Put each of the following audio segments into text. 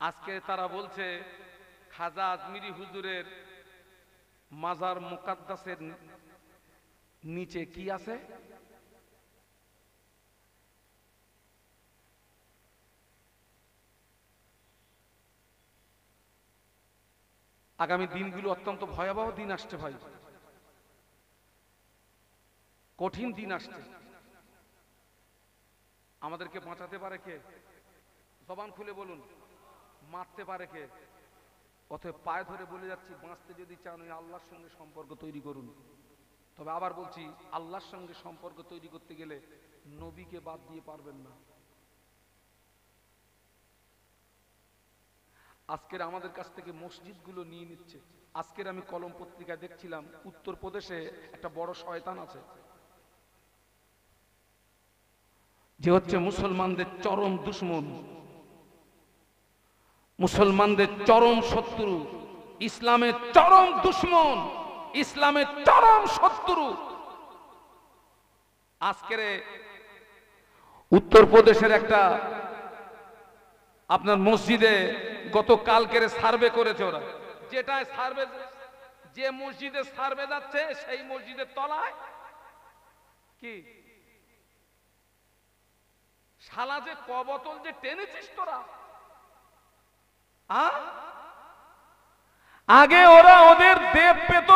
আজকে তারা বলছে খাজা আজমিরি হুজুরের মাজার মুকাদ্দাসের নিচে কি আছে? আগামী দিনগুলো অত্যন্ত ভয়াবহ দিন আসছে ভাই, কঠিন দিন আসছে। আমাদেরকে বাঁচাতে পারে কে? জবান খুলে বলুন, মারতে পারে কে? অতএব পায়ে ধরে বলে যাচ্ছি, বাঁচতে যদি চান ওই আল্লাহর সঙ্গে সম্পর্ক তৈরি করুন। তবে আবার বলছি, আল্লাহর সঙ্গে সম্পর্ক তৈরি করতে গেলে নবীকে বাদ দিয়ে পারবেন না। আজকের আমাদের কাছ থেকে মসজিদগুলো নিয়ে নিচ্ছে। আজকের আমি কলম পত্রিকায় দেখছিলাম, উত্তরপ্রদেশে একটা বড় শয়তান আছে, যে হচ্ছে মুসলমানদের চরম দুশমন, মুসলমানদের চরম শত্রু, ইসলামের চরম দুশমন, ইসলামের চরম শত্রু। আজকের উত্তরপ্রদেশের একটা আপনার মসজিদে গতকালকের সার্ভে করেছে ওরা, যেটা সার্ভে, যে মসজিদে সার্ভে যাচ্ছে সেই মসজিদের তলায় কি শালা যে কবতল যে টেনেছিস তোরা। আগে ওরা ওদের দেব পেত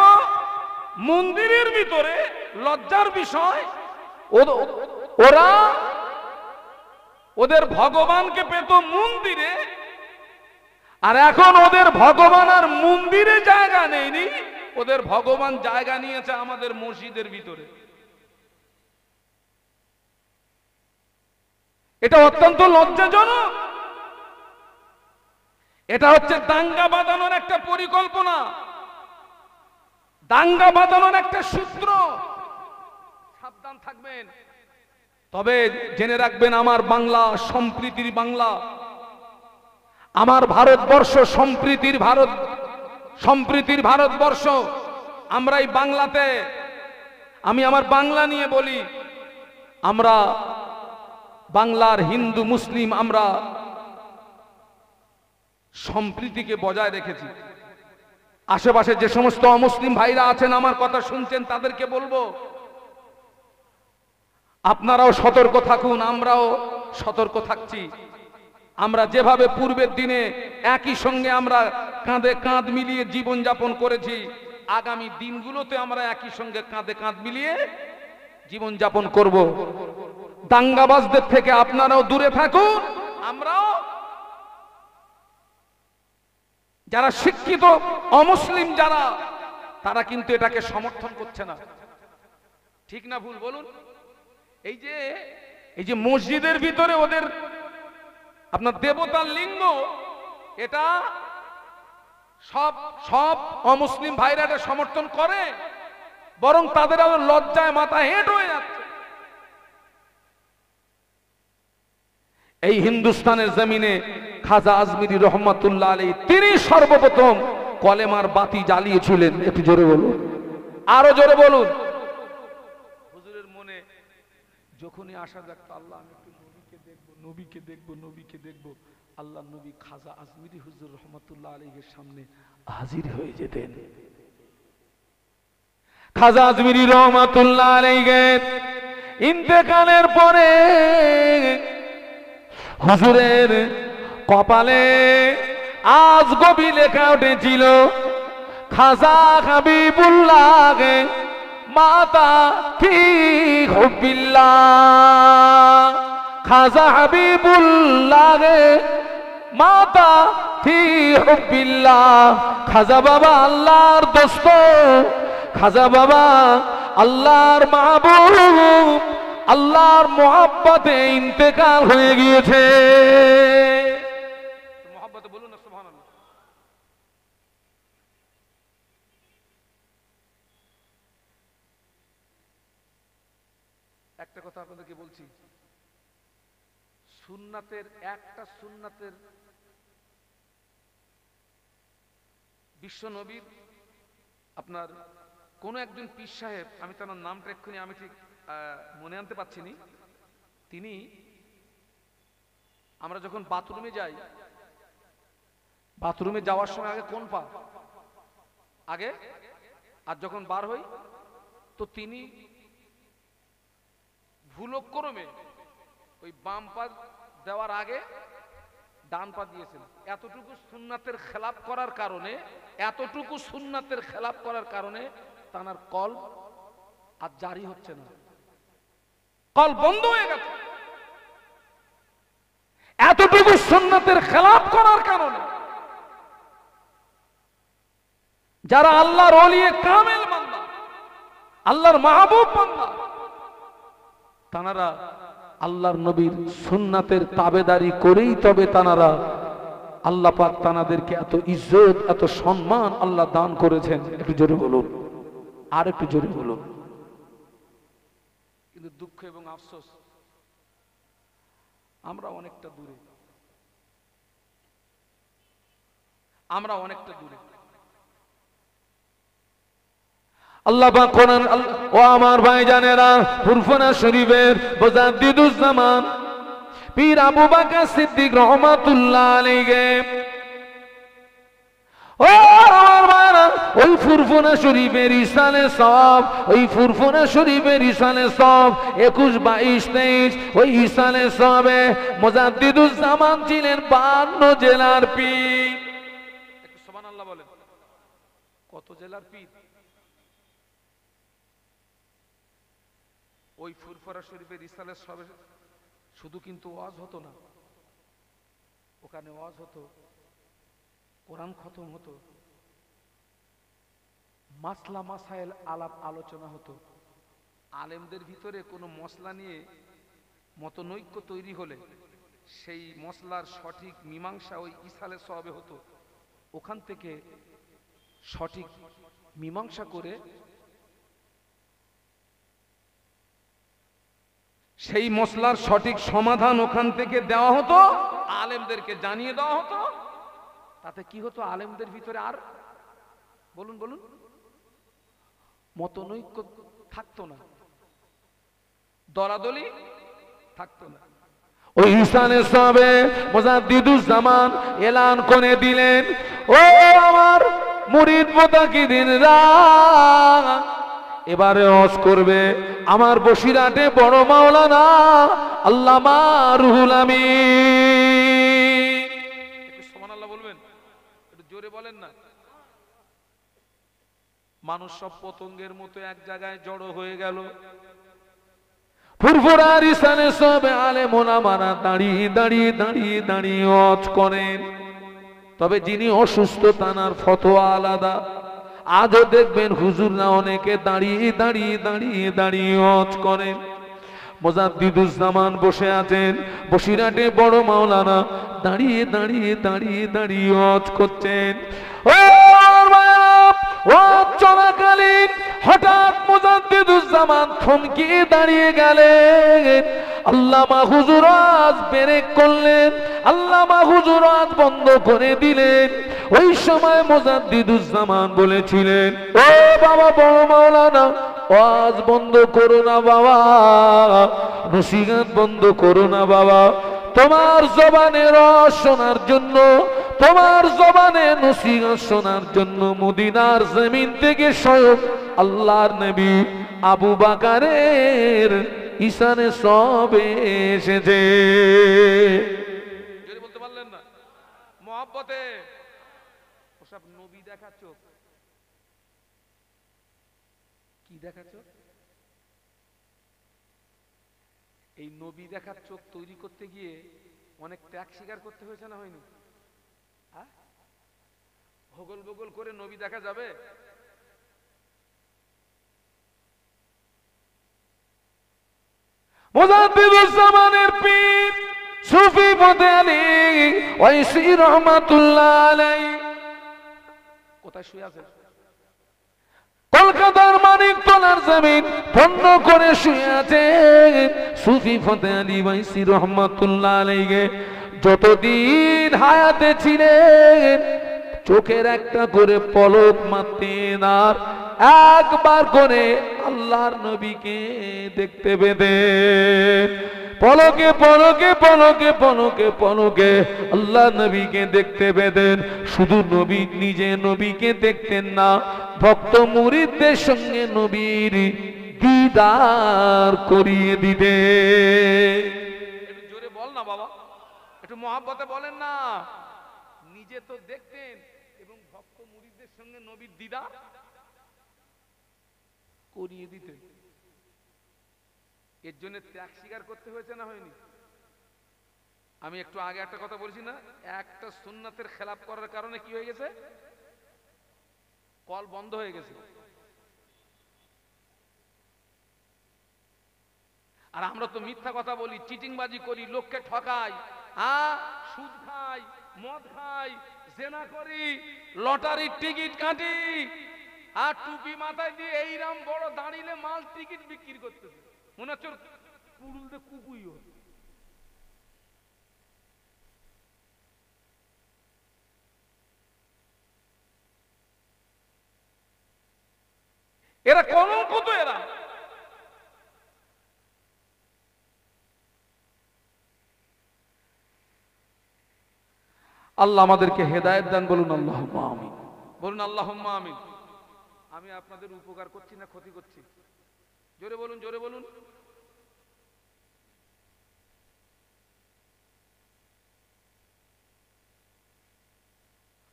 মন্দিরের ভিতরে, লজ্জার বিষয় ওরা ওদের ভগবানকে পেত মন্দিরে, আর এখন ওদের ভগবান আর মন্দিরে জায়গা নেয়নি, ওদের ভগবান জায়গা নিয়েছে আমাদের মসজিদের ভিতরে। এটা অত্যন্ত লজ্জাজনক। এটা হচ্ছে দাঙ্গা বাঁধানোর একটা পরিকল্পনা, দাঙ্গা বাঁধানোর একটা সূত্র। সাবধান থাকবেন। তবে জেনে রাখবেন, আমার বাংলা সম্প্রীতির বাংলা, আমার ভারতবর্ষ সম্প্রীতির ভারত, সম্প্রীতির ভারতবর্ষ। আমরা এই বাংলাতে, আমি আমার বাংলা নিয়ে বলি, আমরা বাংলার হিন্দু মুসলিম আমরা সম্প্রীতিকে বজায় রেখেছি। আশেপাশে যে সমস্ত অমুসলিম ভাইরা আছেন, আমার কথা শুনছেন, তাদেরকে বলবো আপনারাও সতর্ক থাকুন, আমরাও সতর্ক থাকছি। আমরা যেভাবে পূর্বের দিনে একই সঙ্গে আমরা কাঁধে কাঁধ মিলিয়ে জীবন যাপন করেছি, আগামী দিনগুলোতে আমরা একই সঙ্গে কাঁধে কাঁধ মিলিয়ে জীবন যাপন করব। দাঙ্গাবাজদের থেকে আপনারাও দূরে থাকুন। আমরাও, যারা শিক্ষিত অমুসলিম যারা, তারা কিন্তু এটাকে সমর্থন করছে না। ঠিক না ভুল বলুন? এই যে মসজিদের ভিতরে ওদের আপনার দেবতার লিঙ্গ, এটা সব সব অমুসলিম ভাইরা এটা সমর্থন করে, বরং তাদের আরো লজ্জায় মাথা হেঁট হয়ে যাচ্ছে। এই হিন্দুস্তানের জমিনে খাজা আজমিরি রহমাতুল্লাহ আলাইহি, তিনি সর্বপ্রথম কলেমার বাতি জ্বালিয়েছিলেন। একটু জোরে বলুন, আরো জোরে বলুন। হুজুরের মনে যখনই আসা যাক, আল্লাহ আমি একটু নবীকে দেখবো, নবীকে দেখবো, নবীকে দেখবো, আল্লাহ নবী খাজা আজমিরি হুজুর রহমাতুল্লাহ আলাইহির সামনে হাজির হয়ে যেতেন। খাজা আজমিরি রহমাতুল্লাহ আলাইহির ইন্তেকালের পরে হুজুরের কপালে আজ গভী লেখা উঠেছিল, খাজা হাবিবুল্লাহ মাতা কি হুবিল্লাহ, খাজা হাবিবুল্লাহ মাতা কি হুবিল্লাহ। খাজা বাবা আল্লাহর দোস্ত, খাজা বাবা আল্লাহর মাহবুব, আল্লাহর মোহাব্বতে ইন্তেকাল হয়ে গিয়েছে। মোহাব্বতে বলুন না সুবহানাল্লাহ। একটা কথা আপনাদেরকে বলছি, সুন্নাতের একটা সুন্নাতের বিশ্ব নবীর আপনার কোন একজন পীর সাহেব, আমি তার নামটা এক্ষুনি আমি ঠিক মনে আনতে পারছি না, তিনি, আমরা যখন বাথরুমে যাই বাথরুমে যাওয়ার সময় আগে কোন পা আগে, আর যখন বার হই তো তিনি ভুলক্রমে ওই বাম পা দেওয়ার আগে ডান পা দিয়েছেন। এতটুকু সুন্নাতের খেলাপ করার কারণে, এতটুকু সুন্নাতের খেলাপ করার কারণে তার কল আর জারি হচ্ছে না, কল বন্ধ হয়ে গেছে। এতটুকু সুন্নাতের খেলাপ করার কারণে যারা আল্লাহর ওলিয়ে কামেল বান্দা, আল্লাহর মাহবুব বান্দা, তারা আল্লাহর নবীর সুন্নাতের তাবেদারি করেই তবে তারা আল্লাহ পাক তাদেরকে এত ইজ্জত এত সম্মান আল্লাহ দান করেছেন। একটু জোরে বলুন, আর একটু জোরে বলুন। কিন্তু দুঃখ এবং আফসোস আমরা অনেকটা দূরে, আমরা অনেকটা দূরে। আল্লাহ পাক কোরআন, ও আমার ভাইজানেরা, ফুরফুরা শরীফের মুজাদ্দিদুজ্জামান পীর আবু বকর সিদ্দিক রাহমাতুল্লাহ আলাইহি, ও আমার ভাইরা, ওই ফুরফুরা শরীফের ইসালে সওয়াব, ওই ফুরফুরা শরীফের ইসালে সওয়াব 21, 22, 23 ওই ইসালে সওয়াবে মুজাদ্দিদুজ্জামান ছিলেন 52 জেলার পীর। একটু সুবহানাল্লাহ বলেন। কত জেলার পীর? ওই ফুরফুরা শরীফের ইসালে সওয়াবে শুধু কিন্তু ওয়াজ হতো না, ওখানে ওয়াজ হতো, কোরআন খতম হতো, মাসলা মাসাইল আলাপ আলোচনা হতো। আলেমদের ভিতরে কোনো মসলা নিয়ে মতনৈক্য তৈরি হলে সেই মসলার সঠিক মীমাংসা ওই ইসালে সওয়াবে হতো। ওখান থেকে সঠিক মীমাংসা করে সেই মসলার সঠিক সমাধান ওখান থেকে দেওয়া হতো, আলেমদেরকে জানিয়ে দেওয়া হতো। তাতে কি হতো? আলেমদের ভিতরে আর বলুন বলুন মতনৈক্য থাকতো না, দলাদলি থাকতো না। ওই ইসালে সওয়াবে মুজাদ্দিদুজ্জামান এলান করে দিলেন, ও আমার মুরিদ মুতাকিদিনরা, এবারে ওয়াজ করবে আমার বসিরহাটে বড় মাওলানা আল্লামা রুহুল আমিন। একটু সুবহানাল্লাহ বলবেন, একটু জোরে বলেন না। মানুষ সব পতঙ্গের মতো এক জায়গায় জড়ো হয়ে গেল। ফুরফুরার ইসালে সওয়াবে আলেম ওলামারা দাঁড়িয়ে দাঁড়িয়ে দাঁড়িয়ে দাঁড়িয়ে ওয়াজ করেন। তবে যিনি অসুস্থ তানার ফতোয়া আলাদা। আজও দেখবেন হুজুররা অনেকে দাঁড়িয়ে দাঁড়িয়ে দাঁড়িয়ে দাঁড়িয়ে ওয়াজ করেন। মুজাদ্দিদুজ্জামান বসে আছেন বসিরহাটে বড় মাওলানা, দাঁড়িয়ে দাঁড়িয়ে দাঁড়িয়ে দাঁড়িয়ে ওয়াজ করছেন। ও ওয়াজ চলাকালীন হঠাৎ মুজাদ্দিদুজ্জামান থমকে দাঁড়িয়ে গেলেন। আল্লামা হুজুর ওয়াজ ব্রেক করলেন, আল্লামা হুজুর ওয়াজ বন্ধ করে দিলেন। ওই সময় মুজাদ্দিদুজ্জামান বলেছিলেন, ও বাবা বড় মাওলানা, ওয়াজ বন্ধ করো না বাবা, নসিহত বন্ধ করো না বাবা। তোমার জবানে রস শোনার জন্য, তোমার জবানে নসিহত শোনার জন্য মদিনার জমিন থেকে স্বয়ং আল্লাহর নবী আবু বকরের ইসালে সওয়াবে এসেছে। যদি বলতে পারলেন না মহব্বতে, ওসব নবী দেখা চোখ, কি দেখা চোখ? এই নবী দেখার চোখ তৈরি করতে গিয়ে অনেক ত্যাগ স্বীকার করতে হয়েছে না হয়নি? হগল বগল করে নবী দেখা যাবে? মুজাদ্দিদুজ্জামানের পীর সুফি ফতে আলী ওয়াইসি রহমাতুল্লাহ আলাইহি কোথায় শুয়ে আছেন? কলকাতার মানিকতলার জমিন বন্ধ করে শুয়ে আছেন সুফি ফতে আলী ওয়াইসি রহমাতুল্লাহ আলাইহি। যতদিন হায়াতে ছিলেন চোখের একটা করে পলক মারতেন, আর একবার করে আল্লাহর নবীকে দেখতে পেতেন। পলকে পলকে পলকে পলকে পলকে আল্লাহ নবীকে দেখতে পেতেন। শুধু নবী নিজে নবীকে দেখতেন না, ভক্ত মুরিদদের সঙ্গে নবীর দিদার করিয়ে দিতেন। একটু জোরে বল না বাবা, একটু মহাব্বতে বলেন না। নিজে তো দেখতেন এবং ভক্ত মুরিদদের সঙ্গে নবীর দিদার করিয়ে দিতেন। এর জন্য ত্যাগ স্বীকার করতে হয়েছে না হয়নি? আমি একটু আগে একটা কথা বলছি না, একটা সুন্নাতের খেলাপ করার কারণে কি হয়ে গেছে? কল বন্ধ হয়ে গেছে। আর আমরা তো মিথ্যা কথা বলি, চিটিংবাজি করি, লোককে ঠকাই, সুদ খাই, মদ খাই, জেনা করি, লটারির টিকিট কাটি, আর টুপি মাথায় দিয়ে এইরাম বড় দাঁড়িয়ে মাল টিকিট বিক্রি করতেছে, মনে হচ্ছে পুরুলতে কুকুই। এরা কলঙ্ক তো এরা। আল্লাহ আমাদেরকে হেদায়েত দান, বলুন আল্লাহুম্মা আমিন, বলুন আল্লাহুম্মা আমিন। আমি আপনাদের উপকার করছি না ক্ষতি করছি? জোরে বলুন, জোরে বলুন।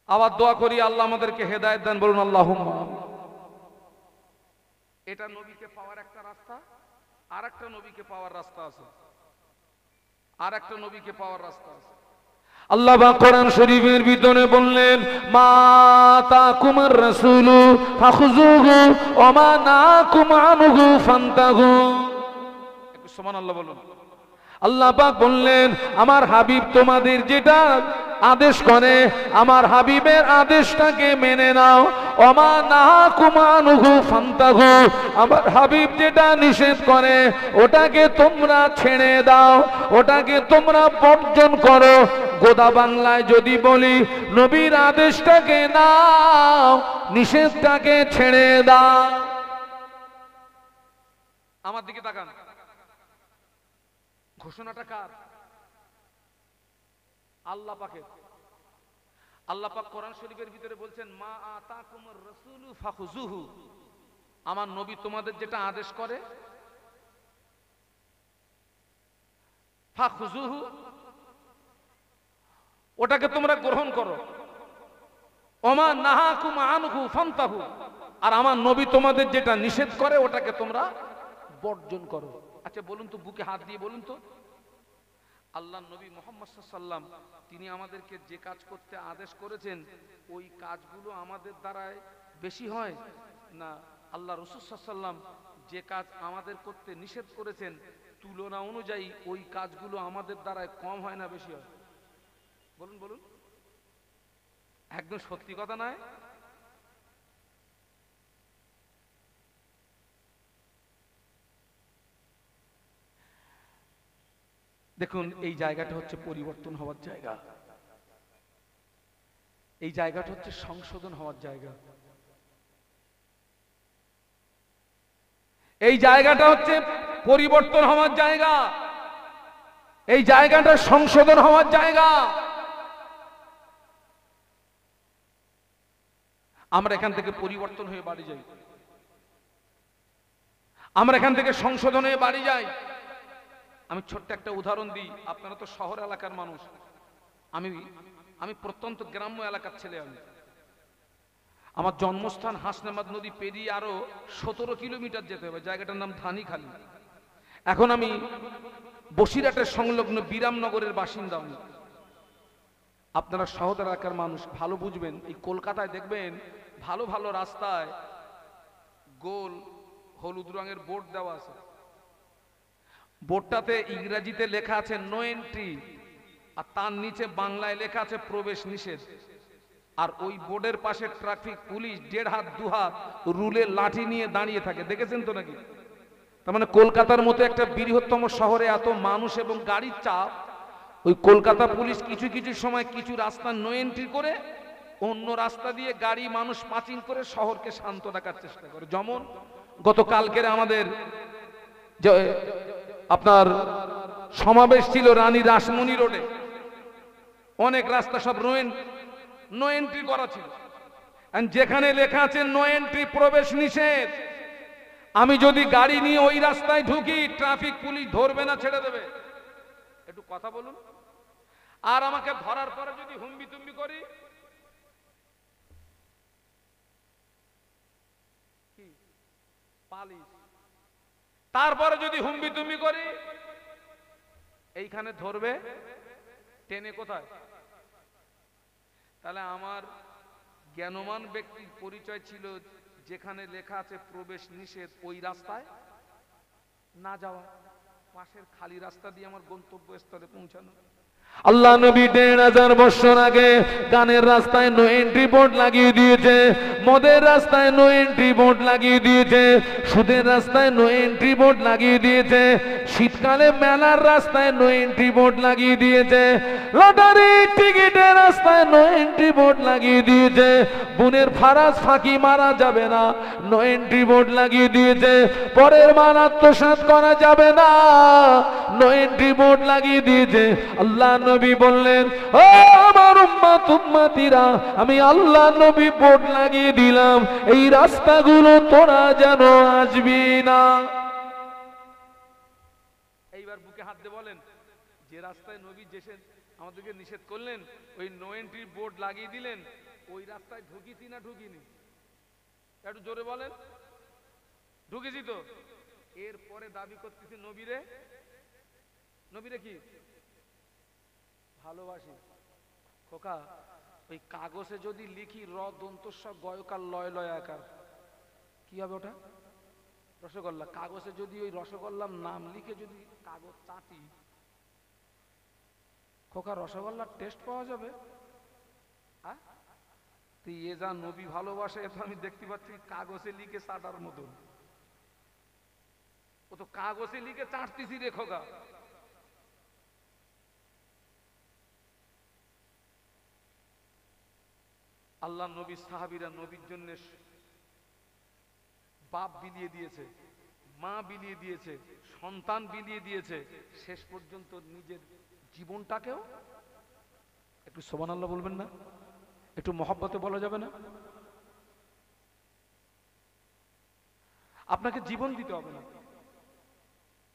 আবার দোয়া করি আল্লাহ আমাদেরকে হেদায়েত দান, বলুন আল্লাহুম্মা আমিন। এটা নবীকে পাওয়ার একটা রাস্তা, আর একটা নবীকে পাওয়ার রাস্তা আছে, আর একটা নবীকে পাওয়ার রাস্তা আছে। আল্লাহ পাক কোরআন শরীফের ভিতরে বললেন, মা তাকুমুর রাসূলু ফাখুযুহু ওয়া মা নাকুম আনহু ফান্তাহু। একটু সুবহানাল্লাহ বলুন। আল্লাহ পাক বললেন, আমার হাবিব তোমাদের যেটা আদেশ করে, আমার হাবিবের আদেশটাকে মেনে নাও। ওমা নাহাকুম আনহু ফান্তাহু, আমার হাবিব যেটা নিষেধ করে ওটাকে তোমরা ছেড়ে দাও, ওটাকে তোমরা বর্জন করো। গোদা বাংলায় যদি বলি, নবীর আদেশটাকে নাও, নিষেধটাকে ছেড়ে দাও। আমার দিকে তাকান, ঘোষণাটা কার? আল্লাহ পাকের। আল্লাহ পাক কোরআন শরীফের ভিতরে বলছেন, মা আতাকুমুর রাসূলু ফাখুযুহু, আমার নবী তোমাদের যেটা আদেশ করে ফাখুযুহু, ওটাকে তোমরা গ্রহণ করো। ওমা নাহাকুম আনহু ফান্তাহু, আর আমার নবী তোমাদের যেটা নিষেধ করে ওটাকে তোমরা বর্জন করো। আচ্ছা বলুন তো, বুকে হাত দিয়ে বলুন তো, আল্লাহ নবী মুহাম্মদ সাল্লাল্লাহু আলাইহি ওয়াসাল্লাম তিনি আমাদেরকে যে কাজ করতে আদেশ করেছেন ওই কাজগুলো আমাদের দ্বারায় বেশি হয় না আল্লাহ রাসূল সাল্লাল্লাহু আলাইহি ওয়াসাল্লাম যে কাজ আমাদের করতে নিষেধ করেছেন তুলনা অনুযায়ী ওই কাজগুলো আমাদের দ্বারায় কম হয় না বেশি হয়? বলুন বলুন, একদম সত্যি কথা নয়? দেখুন, এই জায়গাটা হচ্ছে পরিবর্তন হওয়ার জায়গা, এই জায়গাটা হচ্ছে সংশোধন হওয়ার জায়গা, এই জায়গাটা হচ্ছে পরিবর্তন হওয়ার জায়গা, এই জায়গাটা সংশোধন হওয়ার জায়গা। আমরা এখান থেকে পরিবর্তন হয়ে বাড়ি যাই, আমরা এখান থেকে সংশোধন হয়ে বাড়ি যাই। আমি ছোট্ট একটা উদাহরণ দিই, আপনারা তো শহর এলাকার মানুষ, আমি প্রত্যন্ত গ্রাম্য এলাকার ছেলে। আমার জন্মস্থান হাসনাবাদ নদী পেরিয়ে আরো 17 কিলোমিটার যেতে হবে, জায়গাটার নাম ধানিখালী। এখন আমি বসিরহাটের সংলগ্ন বিরামনগরের বাসিন্দা। আপনারা শহর এলাকার মানুষ, ভালো বুঝবেন। এই কলকাতায় দেখবেন ভালো ভালো রাস্তায় গোল হলুদ রঙের বোর্ড দেওয়া আছে, বোর্ডটাতে ইংরেজিতে লেখা আছে নো এন্ট্রি, আর তার নিচে বাংলায় লেখা আছে প্রবেশ নিষেধ। আর ওই বোর্ডের পাশে ট্রাফিক পুলিশ 1.5 হাত 2 হাত রুলে লাঠি নিয়ে দাঁড়িয়ে থাকে, দেখেছেন তো নাকি? তার মানে কলকাতার মতো একটা বৃহত্তম শহরে এত মানুষ এবং গাড়ির চাপ, ওই কলকাতা পুলিশ কিছু কিছু সময় কিছু রাস্তা নো এন্ট্রি করে অন্য রাস্তা দিয়ে গাড়ি মানুষ পাঁচিং করে শহরকে শান্ত রাখার চেষ্টা করে। যেমন গতকালকের আমাদের যে আপনার সমাবেশ ছিল রানী রাসমণি রোডে, অনেক রাস্তা সব নো এন্ট্রি করা ছিল, যেখানে লেখা আছে নো এন্ট্রি, প্রবেশ নিষেধ। আমি যদি গাড়ি নিয়ে ওই রাস্তায় ঢুকি, ট্রাফিক পুলিশ ধরবে না ছেড়ে দেবে? একটু কথা বলুন। আর আমাকে ধরার পরে যদি হুম্বি তুম্বি করি, কি পালিশ, তারপরে যদি হুম্বি তুম্বি করি, এইখানে ধরবে, টেনে কোথায়? তাহলে আমার জ্ঞানমান ব্যক্তির পরিচয় ছিল যেখানে লেখা আছে প্রবেশ নিষেধ, ওই রাস্তায় না যাওয়া, পাশের খালি রাস্তা দিয়ে আমার গন্তব্যস্থলে পৌঁছানো। আল্লাহ নবী ১৫০০ বছর আগে গানের রাস্তায় নো এন্ট্রি বোর্ড লাগিয়ে দিয়েছে, মদের রাস্তায় নো এন্ট্রি বোর্ড লাগিয়ে দিয়েছে, সুদের রাস্তায় নো এন্ট্রি বোর্ড লাগিয়ে দিয়েছে, শীতকালে মেলার রাস্তায় নো এন্ট্রি বোর্ড লাগিয়ে দিয়েছে, লটারি টিকিটের রাস্তায় নো এন্ট্রি বোর্ড লাগিয়ে দিয়েছে, বুনের ফারাজ ফাঁকি মারা যাবে না, নো এন্ট্রি বোর্ড লাগিয়ে দিয়েছে, পরের মান আত্মসাৎ করা যাবে না, নো এন্ট্রি বোর্ড লাগিয়ে দিয়েছে। আল্লাহ নবী বললেন, ও আমার উম্মত উম্মতিরা, আমি আল্লাহ নবী বোর্ড লাগিয়ে দিলাম, এই রাস্তাগুলো তোরা যেন আসবি না। এইবার বুকে হাত দিয়ে বলেন, যে রাস্তায় নবী আমাদেরকে নিষেধ করলেন, ওই নো এন্ট্রি বোর্ড লাগিয়ে দিলেন, ওই রাস্তায় ঢুকিছি না ঢুকিনি? একটু জোরে বলেন। ঢুকেছি তো। এরপরে দাবি করতেছি নবীরে কি ভালোবাসি। খোকা, ওই কাগজে যদি লিখি র দন্তস্ব গয়কার লয় লয় আকার, কি হবে ওটা? রসগোল্লা। কাগজে যদি ওই রসগোল্লার নাম লিখে যদি কাগজ চাটি, খোকা রসগোল্লার টেস্ট পাওয়া যাবে? তুই এ যা নবী ভালোবাসে, তো আমি দেখতে পাচ্ছি কাগজে লিখে চাটার মতন। ও তো কাগজে লিখে চাটতেছি রে খোকা। আল্লাহ নবী সাহাবীরা নবীর জন্য বাপ বিলিয়ে দিয়েছে, মা বিলিয়ে দিয়েছে, সন্তান বিলিয়ে দিয়েছে, শেষ পর্যন্ত নিজের জীবনটাকেও, একটু সুবহানাল্লাহ বলবেন না? একটু মহব্বতে বলা যাবে না? আপনাকে জীবন দিতে হবে না,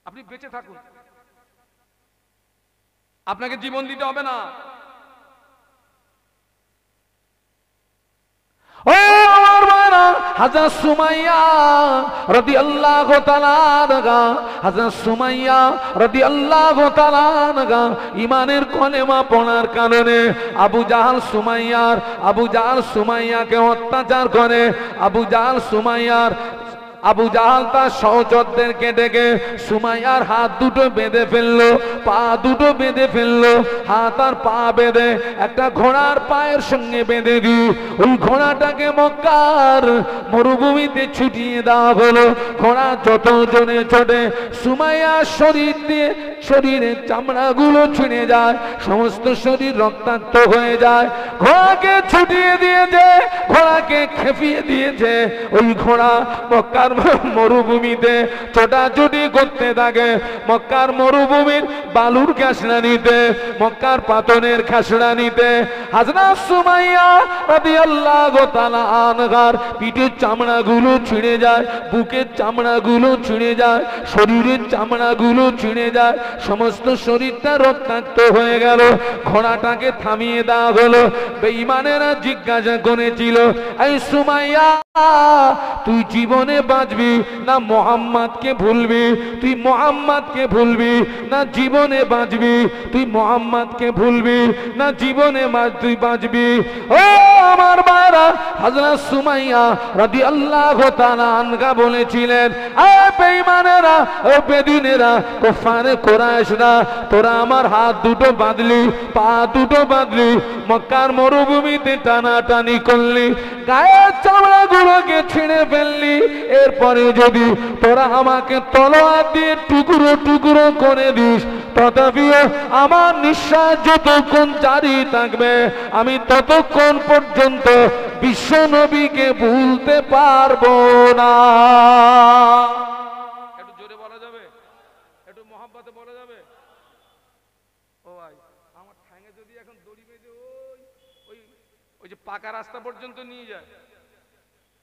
আপনি বেঁচে থাকুন, আপনাকে জীবন দিতে হবে না। হযরত সুমাইয়া রাদিয়াল্লাহু তাআলা আনহা, হযরত সুমাইয়া রাদিয়াল্লাহু তাআলা আনহা ঈমানের কলেমা পড়ার কারণে আবু জাহল সুমাইয়াকে অত্যাচার করে। আবু জাহাল তার সহচরদেরকে ডেকে সুমাইয়ার হাত দুটো বেঁধে ফেললো, পা দুটো বেঁধে ফেললো, হাত আর পা বেঁধে একটা ঘোড়ার পায়ের সঙ্গে বেঁধে দিয়ে ওই ঘোড়াটাকে মক্কার মরুভূমিতে ছুটিয়ে দেওয়া হলো। ঘোড়া যত জনে ছোটে, সুমাইয়ার শরীর দিয়ে শরীরের চামড়াগুলো ছিঁড়ে যায়, সমস্ত শরীর রক্তাক্ত হয়ে যায়। ঘোড়াকে ছুটিয়ে দিয়েছে, ঘোড়াকে খেপিয়ে দিয়েছে। ওই ঘোড়া মক্কার মরুভূমিতে ছোটাছুটি করতে থাকে, মক্কার মরুভূমির বালুর খাসড়া নিতে, মক্কার পাথরের খাসড়া নিতে। হযরত সুমাইয়া রাদিয়াল্লাহু তাআলা আনহার পিঠের চামড়াগুলো ছিঁড়ে যায়, বুকের চামড়াগুলো ছিঁড়ে যায়, শরীরের চামড়াগুলো ছিঁড়ে যায়, সমস্ত শরীরটা রক্তাক্ত হয়ে গেল। ঘোড়াটাকে থামিয়ে দেওয়া হলো। বেঈমানেরা জিজ্ঞাসা করেছিল, এই সুমাইয়া, তুই জীবনে বাঁচবি না মুহাম্মদকে ভুলবি? তুই মুহাম্মদকে ভুলবি না জীবনে বাঁচবি? তুই মুহাম্মদকে ভুলবি না জীবনে তুই বাঁচবি? ও আমার ভাইরা, হযরত সুমাইয়া রাদিয়াল্লাহু তাআলা আনহা বলেছিলেন, এ বেঈমানেরা, ও বেদিনেরা, কুফারে কুরাইশরা, তোরা আমার হাত দুটো বাঁধলি, পা দুটো বাঁধলি, মক্কার মরুভূমিতে টানাটানি করলি, গায়ের চামড়াগুলোকে ছিঁড়ে ফেললি, এরপরে যদি তোরা আমাকে তলোয়ার দিয়ে টুকরো টুকরো করে দিস, তথাপিও আমার নিঃশ্বাস যতক্ষণ জারি থাকবে, আমি ততক্ষণ পর্যন্ত বিশ্ব নবীকে ভুলতে পারবো না। একটু জোরে বলা যাবে, একটু মহব্বতে বলা যাবে। ও ভাই, আমার ঠ্যাঙে যদি এখন দড়ি বেঁধে ওই ওই যে পাকা রাস্তা পর্যন্ত নিয়ে যায়,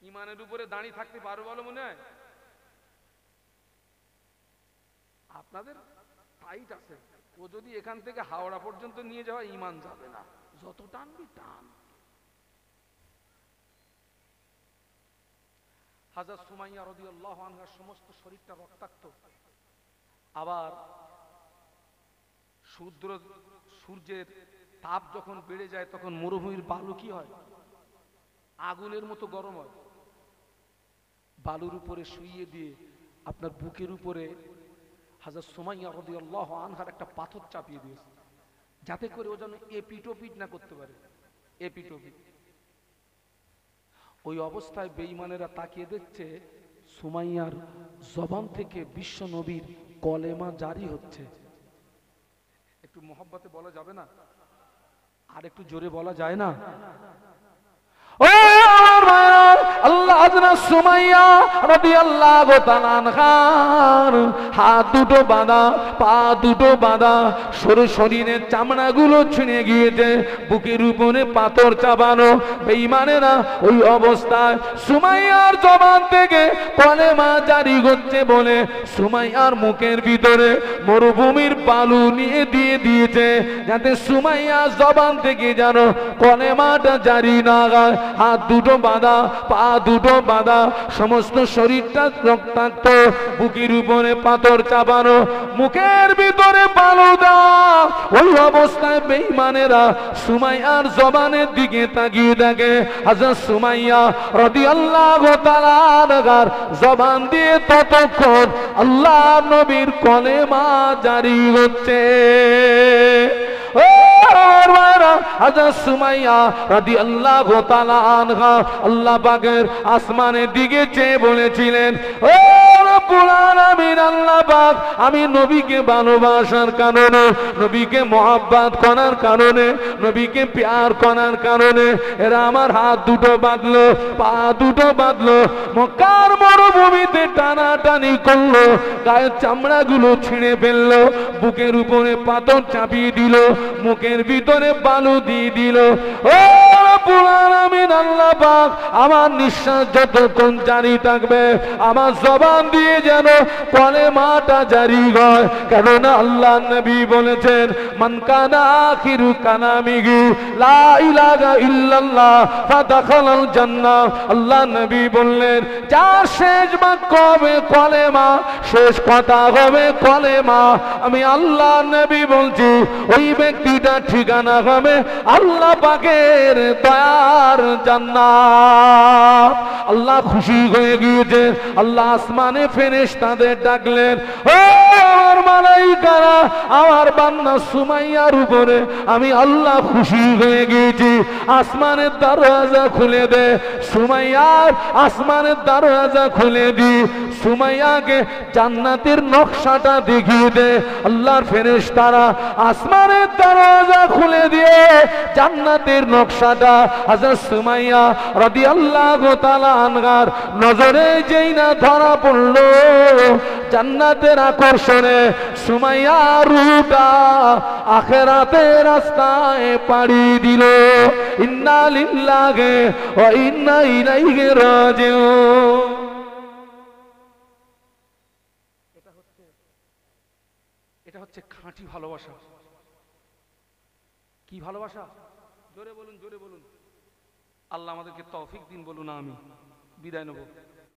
ইমানের উপরে দাঁড়িয়ে থাকতে পারো বলো মনে হয়? আপনাদের টাইট আছে, ও যদি এখান থেকে হাওড়া পর্যন্ত নিয়ে যাওয়া, ইমান যাবে না, যত টানবি টান। হযরত সুমাইয়া রাদিয়াল্লাহু আনহার সমস্ত শরীরটা রক্তাক্ত। আবার সূর্যের তাপ যখন বেড়ে যায় তখন মরুভূমির বালু কি হয়, আগুনের মতো গরম হয়। বালুর উপরে শুইয়ে দিয়ে আপনার বুকের উপরে হযরত সুমাইয়া রাদিয়াল্লাহু আনহার একটা পাথর চাপিয়ে দিয়েছে, যাতে করে ও যেন এপিটোপিট না করতে পারে। এপিটোপিট। ওই অবস্থায় বেঈমানেরা তাকিয়ে দেখছে সুমাইয়ার জবান থেকে বিশ্ব নবীর কলেমা জারি হচ্ছে। একটু মহব্বতে বলা যাবে না? আর একটু জোরে বলা যায় না? আল্লাহ হযরত সুমাইয়া রাদিয়াল্লাহু তাআলা আনহার হাত দুটো বাঁধা, পা দুটো বাঁধা, শরীরের চামড়াগুলো ছিঁড়ে গিয়েছে, বুকের উপরে পাথর চাপানো। বেঈমানেরা ওই অবস্থায় সুমাইয়ার জবান থেকে কলেমা জারি হচ্ছে বলে সুমাইয়ার মুখের ভিতরে মরুভূমির বালু নিয়ে দিয়ে দিয়েছে, যাতে সুমাইয়ার জবান থেকে যেন কলেমাটা জারি না হয়। হাত দুটো বাঁধা, পা দুটো বাঁধা, সমস্ত শরীরটা রক্তাক্ত, বুকের উপরে পাথর চাপানো, মুখের ভিতরে বালু দেওয়া। ওই অবস্থায় বেঈমানেরা সুমাইয়ার জবানের দিকে তাকিয়ে থাকে। হযরত সুমাইয়া রাদিয়াল্লাহু তাআলা আনহার জবান দিয়ে ততক্ষণ আল্লাহ নবীর কলেমা জারি হচ্ছে। হযরত সুমাইয়া রাদিয়াল্লাহু তাআলা আনহা আল্লাহ পাকের আসমানের দিকে চেয়ে বলেছিলেন, ও রব্বুল আলামিন, আল্লাহ পাক, আমি নবীকে ভালোবাসার কারণে, নবীকে মহব্বত করার কারণে, নবীকে প্যার করার কারণে এরা আমার হাত দুটো বাঁধলো, পা দুটো বাঁধলো, মক্কার মরুভূমিতে টানাটানি করলো, গায়ের চামড়াগুলো ছিঁড়ে ফেললো, বুকের উপরে পাথর চাপিয়ে দিল, মুখের ভিতরে বালু দিয়ে দিল। ও রব্বুল আলামিন, আল্লাহ পাক, আমার নিঃশ্বাস যতক্ষণ জারি থাকবে আমার জবান দিয়ে যেন কলেমাটা জারি হয়। কেননা আল্লাহ নবী বলেছেন, মান কানা আখিরু কালামিহি লা ইলাহা ইল্লাল্লাহ ফাদাখালাল জান্নাহ। আল্লাহ নবী বললেন, যার শেষ বাক্য হবে কলেমা, শেষ কথা হবে কলেমা, আমি আল্লাহ নবী বলছি ওই ব্যক্তিটা ঠিকানা হবে আল্লাহ পাকের দয়ার জান্নাত। আল্লাহ খুশি হয়ে গিয়েছে। আল্লাহ আসমানে ফেরেশতাদের ডাকলেন, ও আমার মালাইকারা, আমার বান্দা সুমাইয়ার উপরে আমি আল্লাহ খুশি হয়ে গিয়েছি, আসমানের দরজা খুলে দে। সুমাইয়ার আসমানের দরজা খুলে দি, সুমাইয়াকে জান্নাতের নকশাটা দেখিয়ে দে। আল্লাহর ফেরেশতারা আসমানের দরজা খুলে দিয়ে জান্নাতের নকশাটা হযরত সুমাইয়া রাদিয়াল্লাহু তাআলা আনহার নজরে যেই না ধরা পড়লো, জান্নাতের আকর্ষণে সুমাইয়ার রূপটা আখিরাতের রাস্তায় পাড়ি দিল। ইন্না লিল্লাহি ওয়া ইন্না ইলাইহি রাজিউন। এটা হচ্ছে খাঁটি ভালোবাসা। কি ভালোবাসা? জোরে বলুন, জোরে বলুন। আল্লাহ আমাদেরকে তৌফিক দিন, বলুন আমি। বিদায় নেব।